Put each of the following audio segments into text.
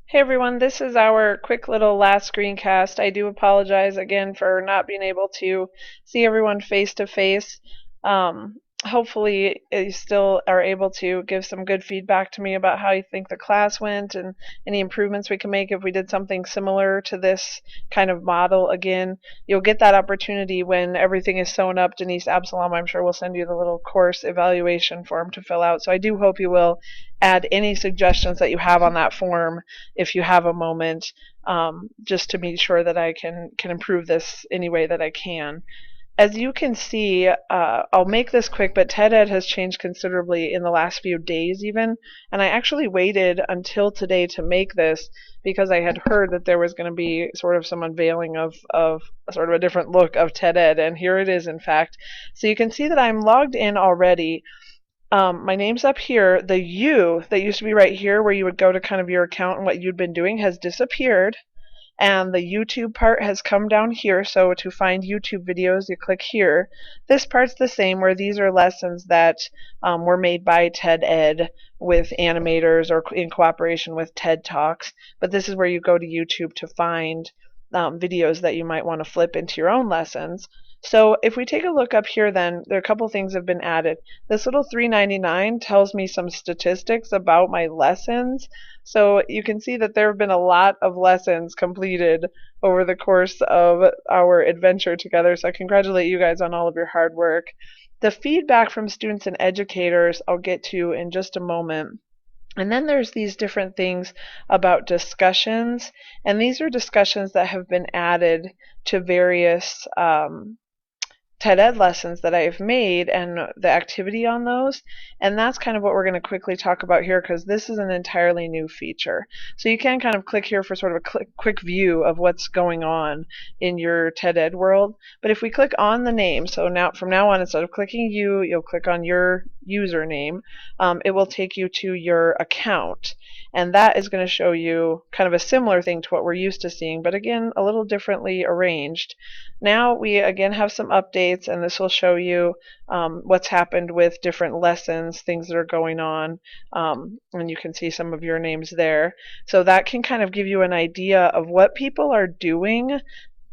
Hey everyone, this is our quick little last screencast. I do apologize again for not being able to see everyone face to face. Hopefully you still are able to give some good feedback to me about how you think the class went and any improvements we can make if we did something similar to this kind of model again. You'll get that opportunity when everything is sewn up. Denise Absalom, I'm sure, will send you the little course evaluation form to fill out. So I do hope you will add any suggestions that you have on that form if you have a moment, just to make sure that I can improve this any way that I can. As you can see, I'll make this quick, but TED Ed has changed considerably in the last few days even, and I actually waited until today to make this because I had heard that there was going to be sort of some unveiling of sort of a different look of TED Ed, and here it is in fact. So you can see that I'm logged in already. My name's up here. The U that used to be right here where you would go to kind of your account and what you'd been doing has disappeared. And the YouTube part has come down here. So to find YouTube videos, you click here. This part's the same, where these are lessons that were made by TED Ed with animators or in cooperation with TED Talks. But this is where you go to YouTube to find videos that you might want to flip into your own lessons. So if we take a look up here, then there are a couple things have been added. This little $3.99 tells me some statistics about my lessons. So you can see that there have been a lot of lessons completed over the course of our adventure together. So I congratulate you guys on all of your hard work. The feedback from students and educators I'll get to in just a moment. And then there's these different things about discussions, and these are discussions that have been added to various TED Ed lessons that I've made and the activity on those. And that's kind of what we're going to quickly talk about here because this is an entirely new feature. So you can kind of click here for sort of a quick view of what's going on in your TED Ed world. But if we click on the name, so now from now on, instead of clicking you, you'll click on your username. It will take you to your account. And that is going to show you kind of a similar thing to what we're used to seeing, but again, a little differently arranged. Now we again have some updates, and this will show you what's happened with different lessons, things that are going on, and you can see some of your names there. So that can kind of give you an idea of what people are doing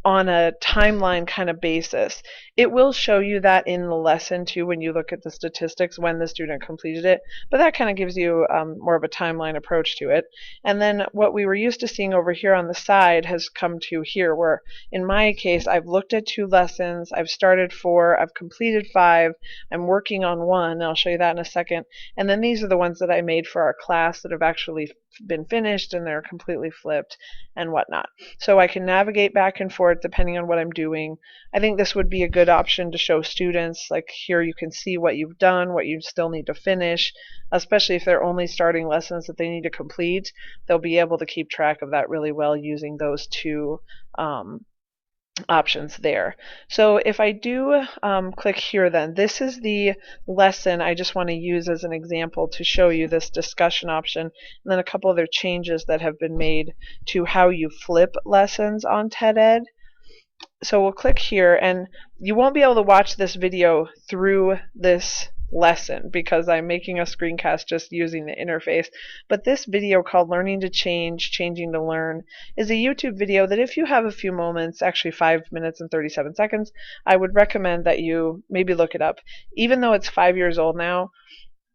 on a timeline kind of basis. It will show you that in the lesson too when you look at the statistics when the student completed it, but that kind of gives you more of a timeline approach to it. And then what we were used to seeing over here on the side has come to here, where in my case I've looked at 2 lessons, I've started 4, I've completed 5, I'm working on 1, and I'll show you that in a second. And then these are the ones that I made for our class that have actually been finished and they're completely flipped and whatnot. So I can navigate back and forth depending on what I'm doing. I think this would be a good option to show students. Like here you can see what you've done, what you still need to finish, especially if they're only starting lessons that they need to complete. They'll be able to keep track of that really well using those 2 options there. So if I do click here, then this is the lesson I just want to use as an example to show you this discussion option, and then a couple other changes that have been made to how you flip lessons on TED Ed. So we'll click here, and you won't be able to watch this video through this lesson because I'm making a screencast just using the interface. But this video called Learning to Change, Changing to Learn is a YouTube video that if you have a few moments, actually 5 minutes and 37 seconds, I would recommend that you maybe look it up. Even though it's 5 years old now,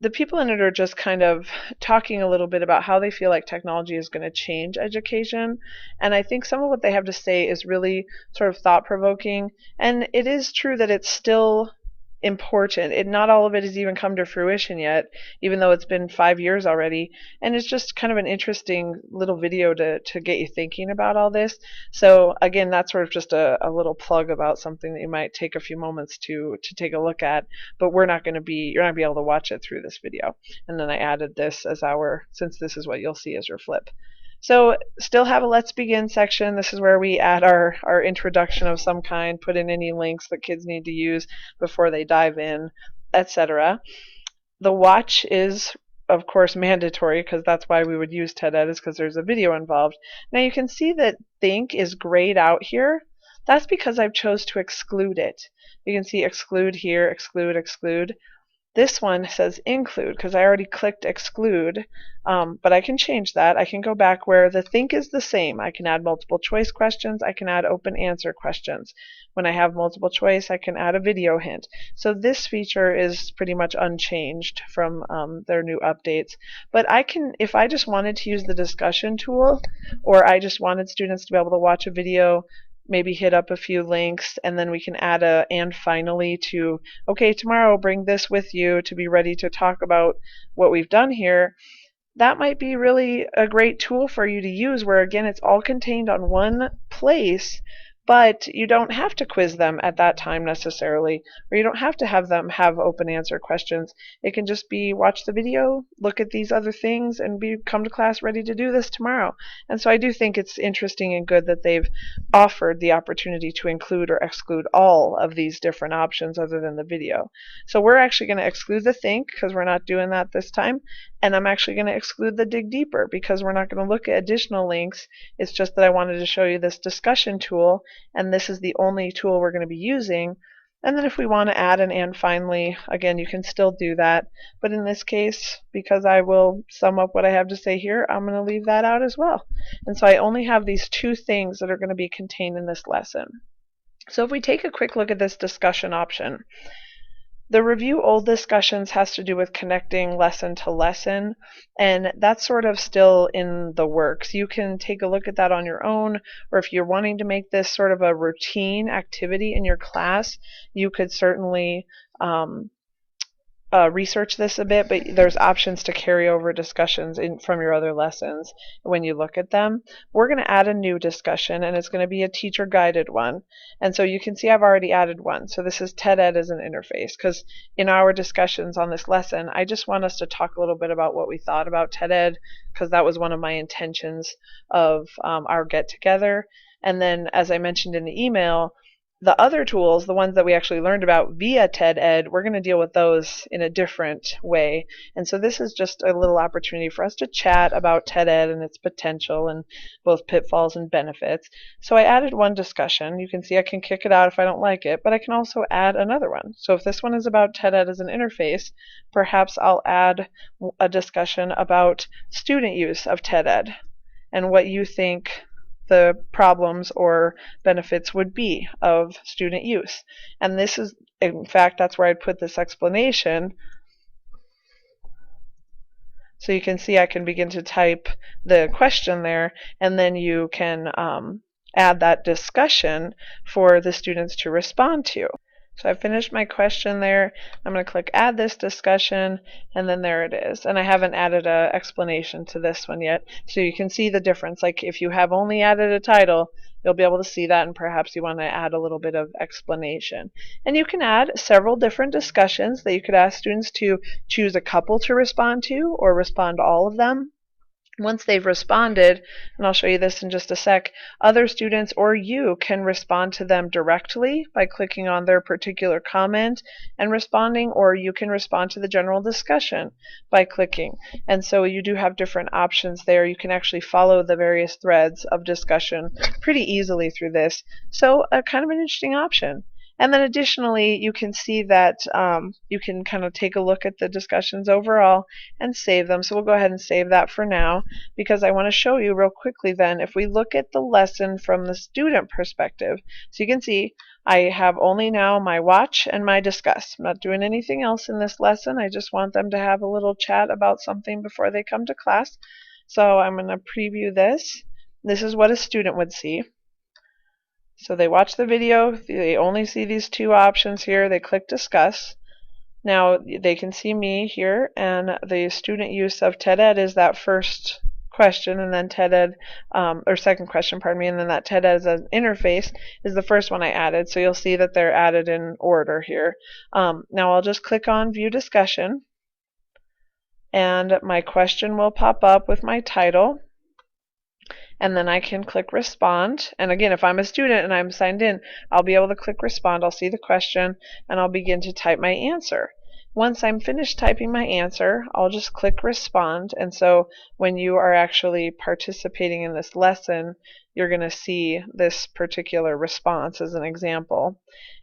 the people in it are just kind of talking a little bit about how they feel like technology is going to change education. And I think some of what they have to say is really sort of thought-provoking. And it is true that it's still important. Not all of it has even come to fruition yet, even though it's been 5 years already. And it's just kind of an interesting little video to get you thinking about all this. So again, that's sort of just a little plug about something that you might take a few moments to take a look at. But you're not going to be able to watch it through this video. And then I added this as since this is what you'll see as your flip. So still have a Let's Begin section. This is where we add our introduction of some kind, put in any links that kids need to use before they dive in, etc. The watch is, of course, mandatory because that's why we would use TED Ed, is because there's a video involved. Now you can see that Think is grayed out here. That's because I've chose to exclude it. You can see exclude here, exclude, exclude. This one says include because I already clicked exclude, but I can change that. I can go back where the think is the same. I can add multiple choice questions. I can add open answer questions. When I have multiple choice, I can add a video hint. So this feature is pretty much unchanged from their new updates. But I can, if I just wanted to use the discussion tool, or I just wanted students to be able to watch a video, maybe hit up a few links, and then we can add a and finally to, okay, tomorrow bring this with you to be ready to talk about what we've done here. That might be really a great tool for you to use, where again it's all contained on one place, but you don't have to quiz them at that time necessarily, or you don't have to have them have open answer questions. It can just be watch the video, look at these other things, and come to class ready to do this tomorrow. And so I do think it's interesting and good that they've offered the opportunity to include or exclude all of these different options other than the video. So we're actually going to exclude the think because we're not doing that this time, and I'm actually going to exclude the dig deeper because we're not going to look at additional links. It's just that I wanted to show you this discussion tool, and this is the only tool we're going to be using. And then if we want to add an and finally, again, you can still do that. But in this case, because I will sum up what I have to say here, I'm going to leave that out as well. And so I only have these two things that are going to be contained in this lesson. So if we take a quick look at this discussion option, the review old discussions has to do with connecting lesson to lesson, and that's sort of still in the works. You can take a look at that on your own, or if you're wanting to make this sort of a routine activity in your class, you could certainly research this a bit, but there's options to carry over discussions from your other lessons when you look at them. We're going to add a new discussion, and it's going to be a teacher guided one. And so you can see I've already added one. So this is TED Ed as an interface, because in our discussions on this lesson, I just want us to talk a little bit about what we thought about TED Ed, because that was one of my intentions of our get together. And then, as I mentioned in the email, the other tools, the ones that we actually learned about via TED Ed, we're going to deal with those in a different way. And so this is just a little opportunity for us to chat about TED Ed and its potential and both pitfalls and benefits. So I added one discussion. You can see I can kick it out if I don't like it, but I can also add another one. So if this one is about TED Ed as an interface, perhaps I'll add a discussion about student use of TED Ed and what you think the problems or benefits would be of student use. And this is, in fact, that's where I'd put this explanation. So you can see I can begin to type the question there, and then you can add that discussion for the students to respond to. So I finished my question there. I'm going to click add this discussion, and then there it is. And I haven't added an explanation to this one yet, so you can see the difference. Like if you have only added a title, you'll be able to see that, and perhaps you want to add a little bit of explanation. And you can add several different discussions that you could ask students to choose a couple to respond to or respond to all of them. Once they've responded, and I'll show you this in just a sec, other students or you can respond to them directly by clicking on their particular comment and responding, or you can respond to the general discussion by clicking. And so you do have different options there. You can actually follow the various threads of discussion pretty easily through this. So kind of an interesting option. And then additionally, you can see that you can kind of take a look at the discussions overall and save them. So we'll go ahead and save that for now, because I want to show you real quickly then, if we look at the lesson from the student perspective. So you can see I have only now my watch and my discuss. I'm not doing anything else in this lesson. I just want them to have a little chat about something before they come to class. So I'm going to preview this. This is what a student would see. So they watch the video, they only see these two options here, they click discuss. Now they can see me here, and the student use of TED Ed is that first question, and then TED Ed, or second question, pardon me, and then that TED Ed as an interface is the first one I added. So you'll see that they're added in order here. Now I'll just click on view discussion, and my question will pop up with my title. And then I can click respond. And again, if I'm a student and I'm signed in, I'll be able to click respond. I'll see the question, and I'll begin to type my answer. Once I'm finished typing my answer, I'll just click respond. And so when you are actually participating in this lesson, you're going to see this particular response as an example.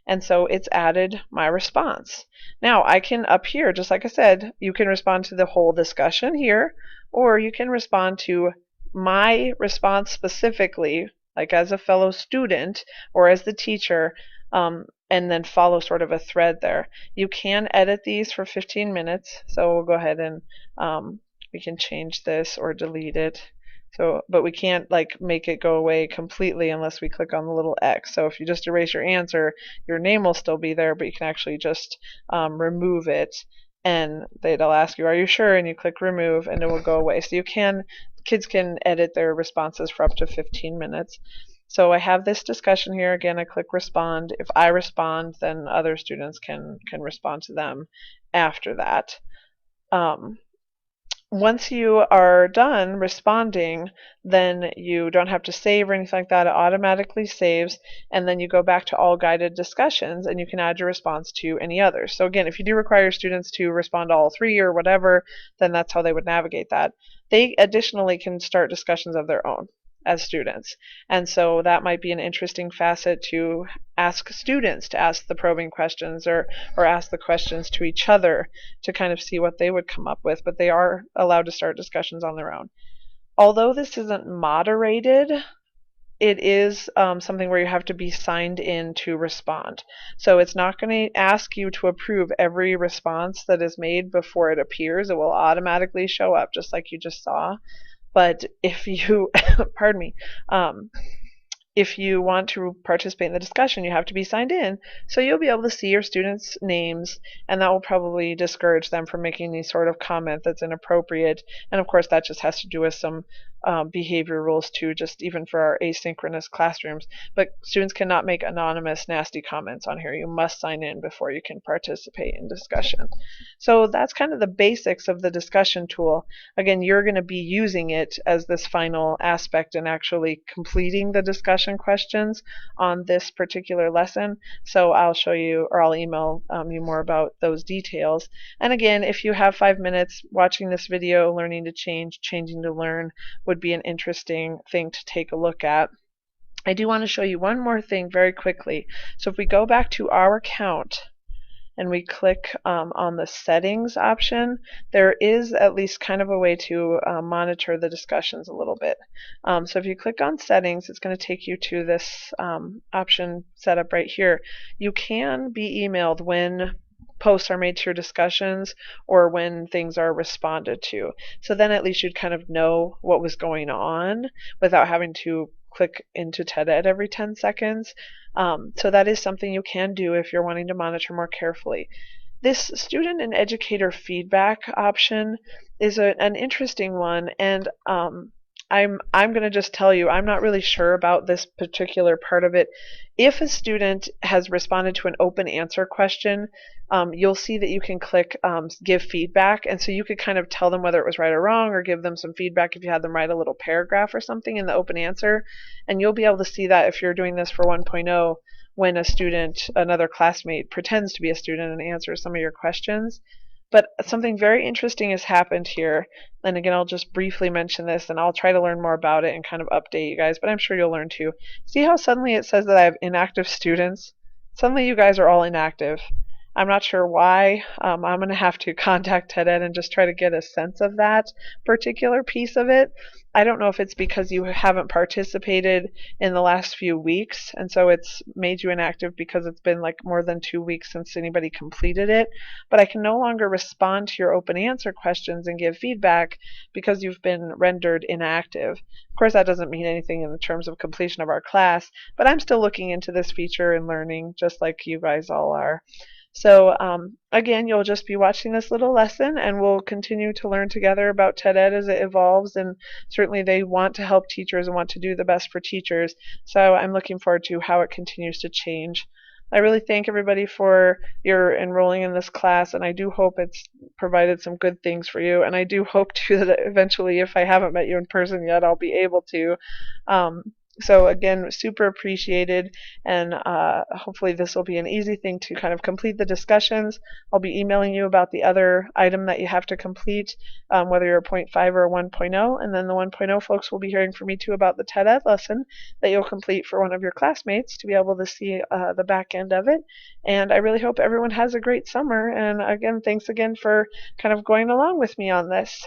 And so it's added my response. Now I can up here, just like I said, you can respond to the whole discussion here, or you can respond to my response specifically, like as a fellow student or as the teacher, and then follow sort of a thread there. You can edit these for 15 minutes, so we'll go ahead and we can change this or delete it. So, but we can't like make it go away completely unless we click on the little X. So if you just erase your answer, your name will still be there, but you can actually just remove it, and they'll ask you, "Are you sure?" And you click remove, and it will go away. So kids can edit their responses for up to 15 minutes. So I have this discussion here. Again, I click respond. If I respond, then other students can respond to them after that. Once you are done responding, then you don't have to save or anything like that. It automatically saves, and then you go back to all guided discussions, and you can add your response to any others. So again, if you do require your students to respond to all three or whatever, then that's how they would navigate that. They additionally can start discussions of their own as students. And so that might be an interesting facet to ask students to ask the probing questions, or ask the questions to each other to kind of see what they would come up with, but they are allowed to start discussions on their own. Although this isn't moderated, it is something where you have to be signed in to respond. So it's not going to ask you to approve every response that is made before it appears. It will automatically show up just like you just saw. But if you, pardon me, if you want to participate in the discussion, you have to be signed in. So you'll be able to see your students' names, and that will probably discourage them from making any sort of comment that's inappropriate. And of course, that just has to do with some behavior rules too, just even for our asynchronous classrooms. But students cannot make anonymous, nasty comments on here. You must sign in before you can participate in discussion. So that's kind of the basics of the discussion tool. Again, you're going to be using it as this final aspect in actually completing the discussion questions on this particular lesson. So I'll show you, or I'll email you more about those details. And again, if you have 5 minutes watching this video, Learning to Change, Changing to Learn would be an interesting thing to take a look at. I do want to show you one more thing very quickly. So if we go back to our account and we click on the settings option, there is at least kind of a way to monitor the discussions a little bit. So if you click on settings, it's going to take you to this option set up right here. You can be emailed when posts are made to your discussions or when things are responded to. So then at least you'd kind of know what was going on without having to click into TED-Ed every 10 seconds. So that is something you can do if you're wanting to monitor more carefully. This student and educator feedback option is an interesting one, and I'm going to just tell you, I'm not really sure about this particular part of it. If a student has responded to an open answer question, you'll see that you can click give feedback, and so you could kind of tell them whether it was right or wrong, or give them some feedback if you had them write a little paragraph or something in the open answer. And you'll be able to see that if you're doing this for 1.0, when a student, another classmate, pretends to be a student and answers some of your questions. But something very interesting has happened here, and again, I'll just briefly mention this, and I'll try to learn more about it and kind of update you guys, but I'm sure you'll learn too. See how suddenly it says that I have inactive students? Suddenly you guys are all inactive. I'm not sure why. I'm going to have to contact TED-Ed and just try to get a sense of that particular piece of it. I don't know if it's because you haven't participated in the last few weeks, and so it's made you inactive because it's been like more than 2 weeks since anybody completed it. But I can no longer respond to your open answer questions and give feedback because you've been rendered inactive. Of course, that doesn't mean anything in the terms of completion of our class, but I'm still looking into this feature and learning just like you guys all are. So again, you'll just be watching this little lesson, and we'll continue to learn together about TED-Ed as it evolves, and certainly they want to help teachers and want to do the best for teachers. So I'm looking forward to how it continues to change. I really thank everybody for your enrolling in this class, and I do hope it's provided some good things for you, and I do hope too that eventually, if I haven't met you in person yet, I'll be able to. So again, super appreciated, and hopefully this will be an easy thing to kind of complete the discussions. I'll be emailing you about the other item that you have to complete, whether you're a point 0.5 or a 1.0, and then the 1.0 folks will be hearing from me too about the TED Ed lesson that you'll complete for one of your classmates to be able to see the back end of it. And I really hope everyone has a great summer, and again, thanks again for kind of going along with me on this.